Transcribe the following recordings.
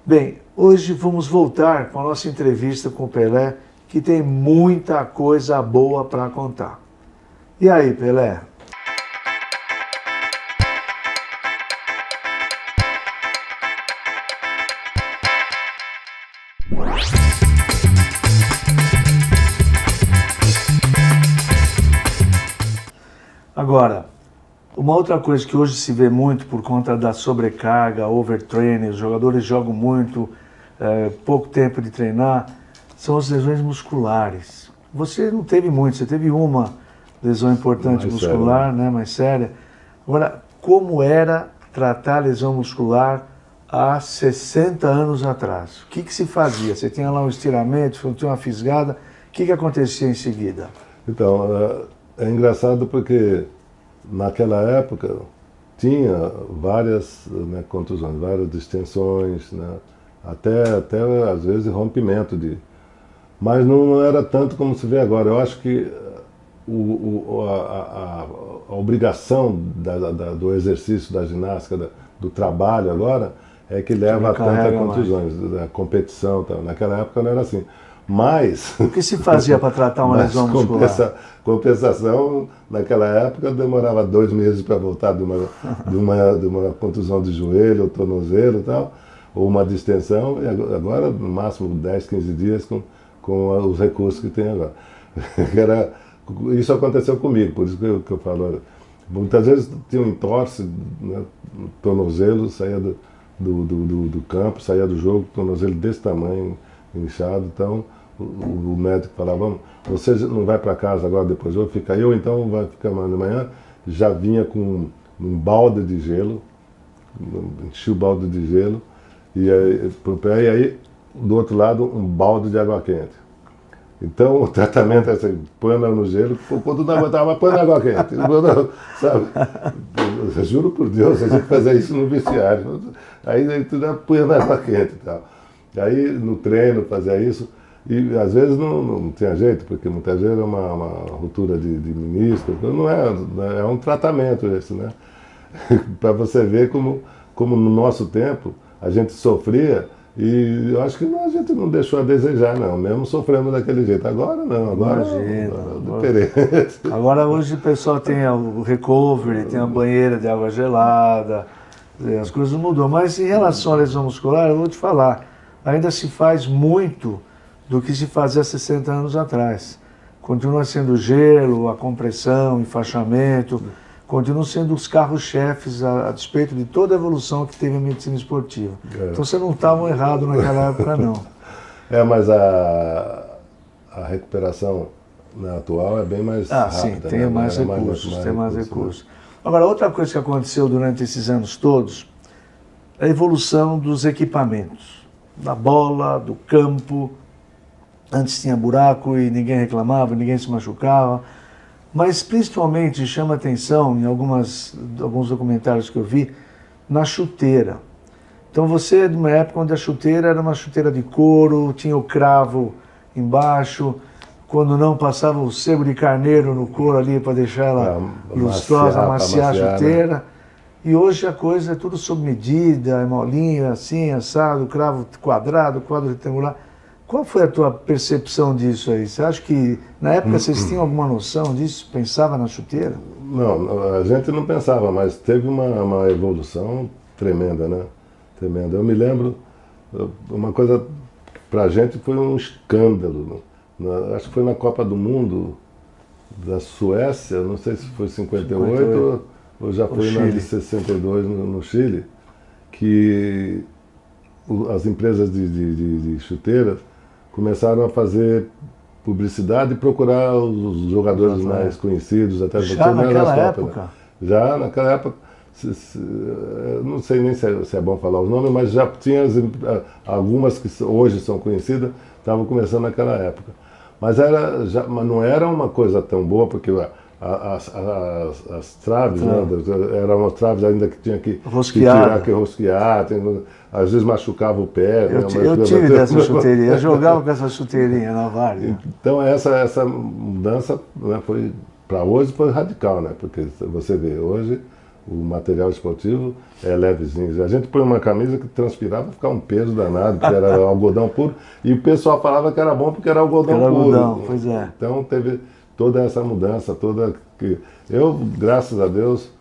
Bem, hoje vamos voltar com a nossa entrevista com o Pelé, que tem muita coisa boa para contar. E aí, Pelé? Agora, uma outra coisa que hoje se vê muito por conta da sobrecarga, overtraining, os jogadores jogam muito, pouco tempo de treinar, são as lesões musculares. Você não teve muito, você teve uma lesão importante Mais muscular, séria, né, mais séria. Agora, como era tratar a lesão muscular há 60 anos atrás? O que se fazia? Você tinha lá um estiramento, tinha uma fisgada, o que acontecia em seguida? Então, é engraçado porque naquela época tinha várias, né, contusões, várias distensões, né, até às vezes rompimento de... Mas não era tanto como se vê agora. Eu acho que a obrigação do exercício, da ginástica, do trabalho agora, é que leva a tantas contusões, da competição. Tal. Naquela época não era assim. Mas... O que se fazia para tratar uma lesão muscular? Compensação, naquela época demorava 2 meses para voltar de uma contusão de joelho ou tornozelo e tal, ou uma distensão, e agora no máximo 10, 15 dias com os recursos que tem agora. Isso aconteceu comigo, por isso que eu falo. Muitas vezes tinha um entorse, né, no tornozelo, saía do campo, saía do jogo, tornozelo desse tamanho, inchado, então o médico falava, você não vai para casa agora depois do jogo, fica aí, ou então vai ficar amanhã de manhã, já vinha com um balde de gelo, enchia o balde de gelo, e aí, pro pé, e aí do outro lado um balde de água quente. Então o tratamento é assim, põe no gelo, quando não aguentava, põe na água quente, sabe? Eu juro por Deus, a gente fazia isso no vestiário, aí tudo põe na água quente e tal. Aí no treino fazia isso, e às vezes não tinha jeito, porque muitas vezes é uma ruptura de menisco, não é um tratamento esse, né? Para você ver como no nosso tempo a gente sofria, e eu acho que a gente não deixou a desejar, não, mesmo sofrendo daquele jeito. Agora não, agora é diferente. Agora hoje o pessoal tem o recovery, tem a banheira de água gelada, as coisas mudam. Mas em relação à lesão muscular, eu vou te falar, ainda se faz muito do que se fazia 60 anos atrás. Continua sendo gelo, a compressão, enfaixamento, continuam sendo os carros-chefes a despeito de toda a evolução que teve a medicina esportiva. Então você não estava errado naquela época, não. Mas a recuperação, né, atual é bem mais rápida. Sim, tem, né? mais recursos, tem mais recursos. Agora, outra coisa que aconteceu durante esses anos todos é a evolução dos equipamentos, da bola, do campo. Antes tinha buraco e ninguém reclamava, ninguém se machucava. Mas principalmente chama atenção, em alguns documentários que eu vi, na chuteira. Então você é de uma época onde a chuteira era uma chuteira de couro, tinha o cravo embaixo, quando não passava o sebo de carneiro no couro ali para deixar ela lustrosa, amaciar a chuteira. Né? E hoje a coisa é tudo sob medida, é molinho, assim, assado, cravo quadrado, quadro retangular. Qual foi a tua percepção disso aí? Você acha que na época vocês tinham alguma noção disso? Pensava na chuteira? Não, a gente não pensava, mas teve uma evolução tremenda, né? Tremenda. Eu me lembro, uma coisa pra gente foi um escândalo. Acho que foi na Copa do Mundo da Suécia, não sei se foi 58 ou já foi na de 62 no Chile, que as empresas de chuteiras começaram a fazer publicidade e procurar os jogadores mais conhecidos, até já naquela época? Né? Já naquela época, não sei nem se é bom falar os nomes, mas já tinha algumas que hoje são conhecidas, estavam começando naquela época. Mas não era uma coisa tão boa, porque as traves, né, eram as traves ainda que tinha que tirar, que rosquear, às vezes machucava o pé. Eu tive dessa chuteirinha, eu jogava com essa chuteirinha na várzea. Então essa mudança, né, para hoje foi radical, né, porque você vê, hoje o material esportivo é levezinho. A gente põe uma camisa que transpirava, ficava um peso danado, porque era algodão puro, e o pessoal falava que era bom porque era algodão puro. Algodão, pois é. Então teve toda essa mudança, toda que eu, graças a Deus,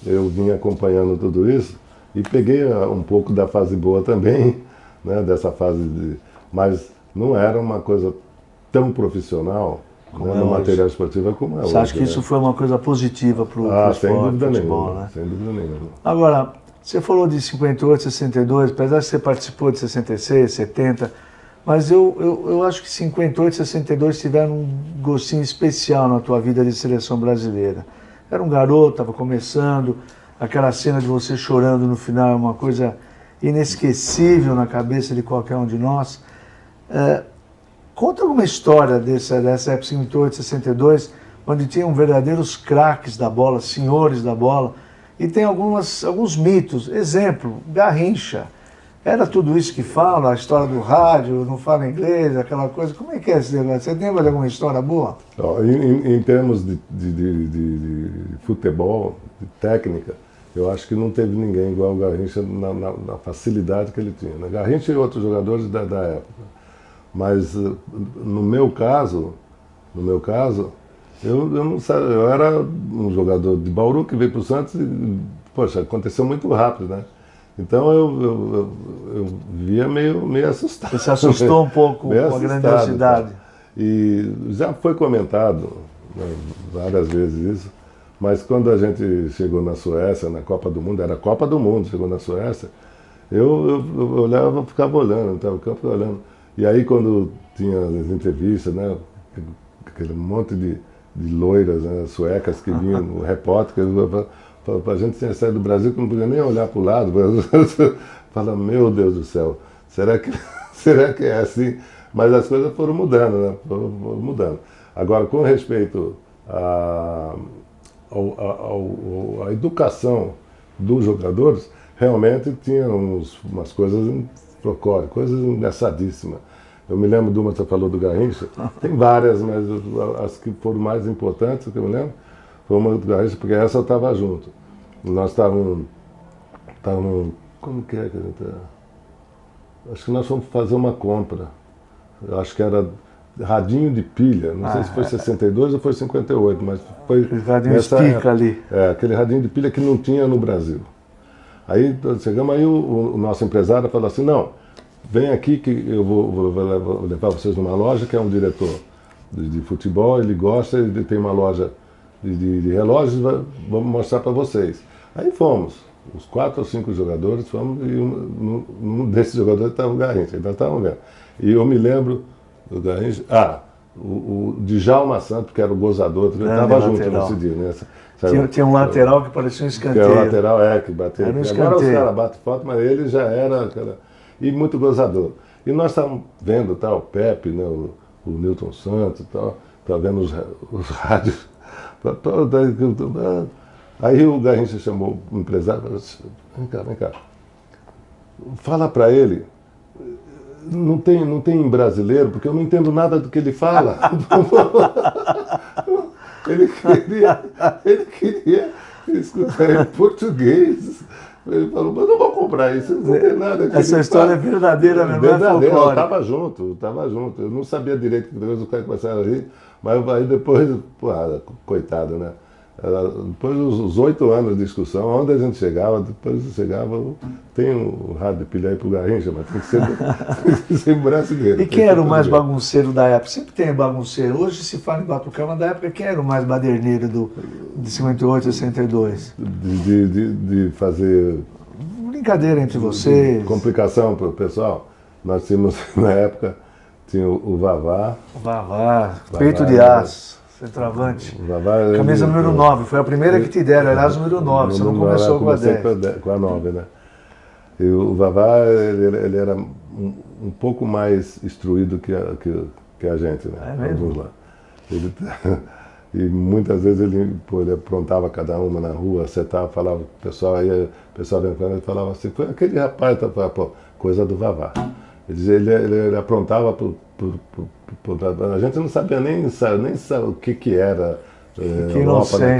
eu vim acompanhando tudo isso e peguei um pouco da fase boa também, né, dessa fase mas não era uma coisa tão profissional, né, no material esportivo como é hoje. Você acha que isso foi uma coisa positiva para o esporte, sem dúvida futebol, nenhuma, né? Sem dúvida nenhuma. Agora, você falou de 58, 62, apesar de você participou de 66, 70, mas eu acho que 58 e 62 tiveram um gostinho especial na tua vida de seleção brasileira. Era um garoto, estava começando, aquela cena de você chorando no final é uma coisa inesquecível na cabeça de qualquer um de nós. Conta alguma história dessa época 58, 62, onde tinham verdadeiros craques da bola, senhores da bola, e tem alguns mitos. Exemplo, Garrincha. Era tudo isso que fala, a história do rádio, não fala inglês, aquela coisa. Como é que é esse negócio? Você lembra de alguma história boa? Em termos de futebol, de técnica, eu acho que não teve ninguém igual o Garrincha na facilidade que ele tinha. Né? Garrincha e outros jogadores da época. Mas no meu caso, eu não sabia, eu era um jogador de Bauru que veio para o Santos e, poxa, aconteceu muito rápido, né? Então eu via meio assustado. Você se assustou um pouco com a grandiosidade. Tá? E já foi comentado, né, várias vezes isso, mas quando a gente chegou na Suécia, na Copa do Mundo, era a Copa do Mundo, chegou na Suécia, eu olhava, ficava olhando, estava no campo olhando. E aí quando tinha as entrevistas, né, aquele monte de loiras, né, suecas que vinham, o repórter, a gente tinha saído do Brasil que não podia nem olhar para o lado, fala, meu Deus do céu, será que é assim? Mas as coisas foram mudando, né? Foram mudando. Agora, com respeito à educação dos jogadores, realmente tinha umas coisas folclóricas, coisas engraçadíssimas. Eu me lembro de uma que você falou do Garrincha, tem várias, mas as que foram mais importantes, que eu me lembro, foi uma do Garrincha, porque essa eu estava junto. Nós estávamos, como que é que a gente... Acho que nós fomos fazer uma compra. Eu acho que era radinho de pilha, não sei se foi 62 ou foi 58, mas foi... Aquele radinho estica ali. Aquele radinho de pilha que não tinha no Brasil. Aí chegamos, aí o nosso empresário falou assim, não, vem aqui que eu vou levar vocês numa loja, que é um diretor de futebol, ele gosta, ele tem uma loja de relógios, vamos mostrar para vocês. Aí fomos, os 4 ou 5 jogadores, fomos, e um desses jogadores estava o Garrincha, ainda estavam vendo. E eu me lembro do Garrincha, o Djalma Santos, que era o gozador, ele estava junto nesse dia. Né? Tinha um lateral que parecia um escanteio. Que era o lateral, que bateu. Era um Agora os caras batem foto, mas ele já era, e muito gozador. E nós estávamos vendo, tá, o Pepe, né, o Nilton Santos, tá vendo os rádios. Aí o Garrincha chamou o empresário e falou assim, vem cá, fala para ele, não tem brasileiro, porque eu não entendo nada do que ele fala. ele queria escutar em português. Ele falou, mas eu vou comprar isso, não tem nada. Essa história é verdadeira mesmo, verdadeira, eu estava junto. Eu não sabia direito que depois os caras começaram a rir, mas aí depois, coitado, né? Depois dos 8 anos de discussão, onde a gente chegava, tem um rádio de pilha aí pro Garrincha, mas tem que ser brasileiro. E quem era o mais bagunceiro da época? Sempre tem bagunceiro. Hoje se fala em Batucama, da época, quem era o mais baderneiro de 58 a 62? De fazer... Brincadeira entre vocês. Complicação para o pessoal. Nós tínhamos, na época, tinha o Vavá. Peito de aço. Centroavante. Camisa número 9, foi a primeira que te deram, aliás, número 9, você não começou com a 10. Com a 9, né? E o Vavá, ele era um pouco mais instruído que a gente, né? É mesmo? Vamos lá. E muitas vezes ele aprontava cada uma na rua, acertava, falava pro pessoal, aí o pessoal vem falando, ele falava assim, foi aquele rapaz, coisa do Vavá. Ele aprontava a gente não sabia nem o que era Europa, né?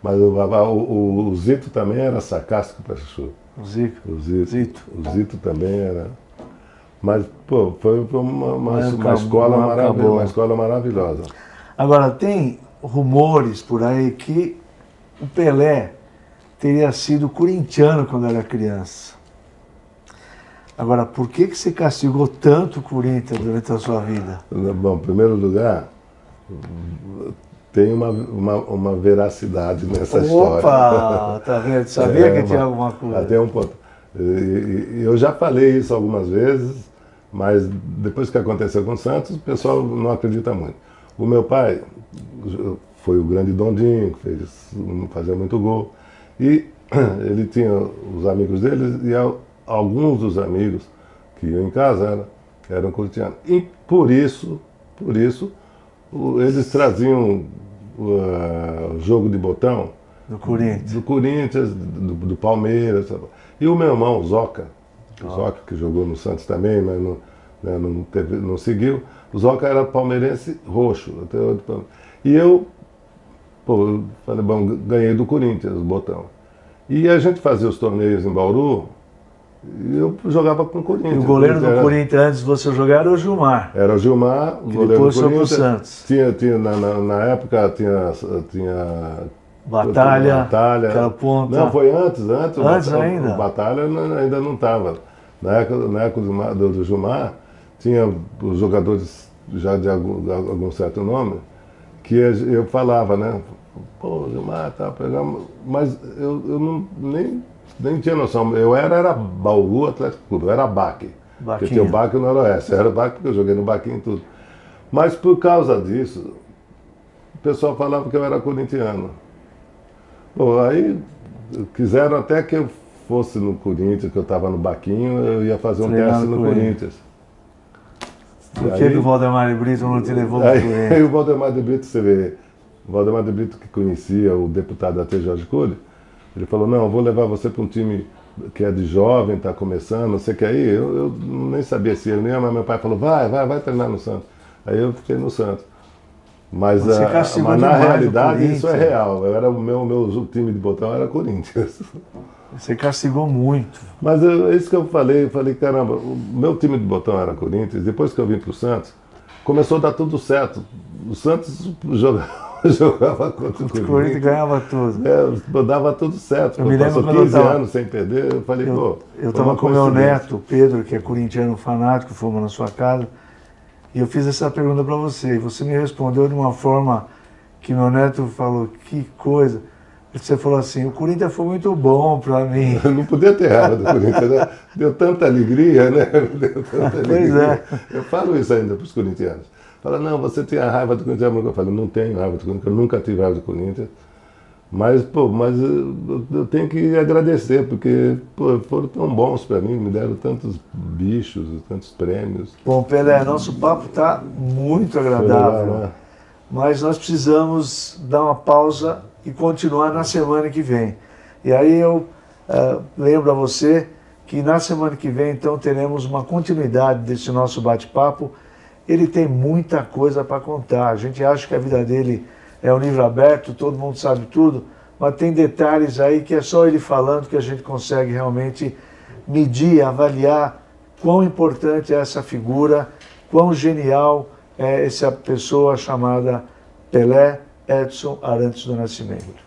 Mas o Zito também era sarcástico para chuchu. O Zico. O Zito. Zito. O Zito também era. Mas, pô, foi uma escola maravilhosa. Agora, tem rumores por aí que o Pelé teria sido corintiano quando era criança. Agora, por que você castigou tanto o Corinthians durante a sua vida? Bom, em primeiro lugar, tem uma veracidade nessa história. Opa, tá vendo? Sabia que tinha alguma coisa. Até um ponto. Eu já falei isso algumas vezes, mas depois que aconteceu com o Santos, o pessoal não acredita muito. O meu pai foi o grande Dondinho, que fazia muito gol, e ele tinha os amigos dele, e alguns dos amigos que iam em casa eram corintianos. E por isso, eles traziam o jogo de botão do Corinthians, do Palmeiras. E o meu irmão, o Zoca, que jogou no Santos também, mas não seguiu, o Zoca era palmeirense roxo. E eu falei, bom, ganhei do Corinthians o botão. E a gente fazia os torneios em Bauru, e eu jogava com o Corinthians. E o goleiro do Corinthians, antes de você jogar, era o Gilmar. Era o Gilmar, o goleiro depois do Corinthians. Foi pro Santos. Na época tinha Batalha, aquela ponta. Não, foi antes. Antes ainda? O Batalha ainda não estava. Na época do Gilmar, tinha os jogadores já de algum certo nome, que eu falava, né? Pô, Gilmar, tá pegando. Mas eu nem tinha noção. Eu era Bauru Atlético Clube, eu era Baque. Porque tinha o Baque no Noroeste. Eu era Baque porque eu joguei no Baquinho e tudo. Mas por causa disso, o pessoal falava que eu era corintiano. Pô, aí quiseram até que eu fosse no Corinthians, que eu estava no Baquinho, eu ia fazer um teste no Corinthians. Por que o Valdemar de Brito não te levou para o Corinthians? Aí o Valdemar de Brito, você vê, o Valdemar de Brito que conhecia o deputado até Jorge Cury, ele falou, não, eu vou levar você para um time que é de jovem, está começando, não sei o que aí. Eu nem sabia se ele nem, mas meu pai falou, vai treinar no Santos. Aí eu fiquei no Santos. Mas na realidade isso é real. O meu time de botão era Corinthians. Você castigou muito. Mas é isso que eu falei caramba, o meu time de botão era Corinthians, depois que eu vim para o Santos, começou a dar tudo certo. O Santos jogava contra o Corinthians. O Corinthians ganhava tudo. Dava tudo certo. Eu me lembro passou 15 anos sem perder, eu falei, pô... Eu estava com meu neto, Pedro, que é corintiano fanático, fomos na sua casa, e eu fiz essa pergunta para você, e você me respondeu de uma forma que meu neto falou, que coisa. Você falou assim, o Corinthians foi muito bom para mim. Eu não podia ter raiva do Corinthians, né? Deu tanta alegria, né? Deu tanta alegria. Pois é. Eu falo isso ainda para os corintianos. Fala, não, você tem a raiva do Corinthians. Eu falo, não tenho raiva do Corinthians, eu nunca tive raiva do Corinthians. Mas eu tenho que agradecer, porque foram tão bons para mim, me deram tantos bichos, tantos prêmios. Bom, Pelé, nosso papo está muito agradável, né? Mas nós precisamos dar uma pausa e continuar na semana que vem. E aí eu lembro a você que na semana que vem, então, teremos uma continuidade desse nosso bate-papo. Ele tem muita coisa para contar. A gente acha que a vida dele é um livro aberto, todo mundo sabe tudo, mas tem detalhes aí que é só ele falando que a gente consegue realmente medir, avaliar quão importante é essa figura, quão genial é essa pessoa chamada Pelé Edson Arantes do Nascimento.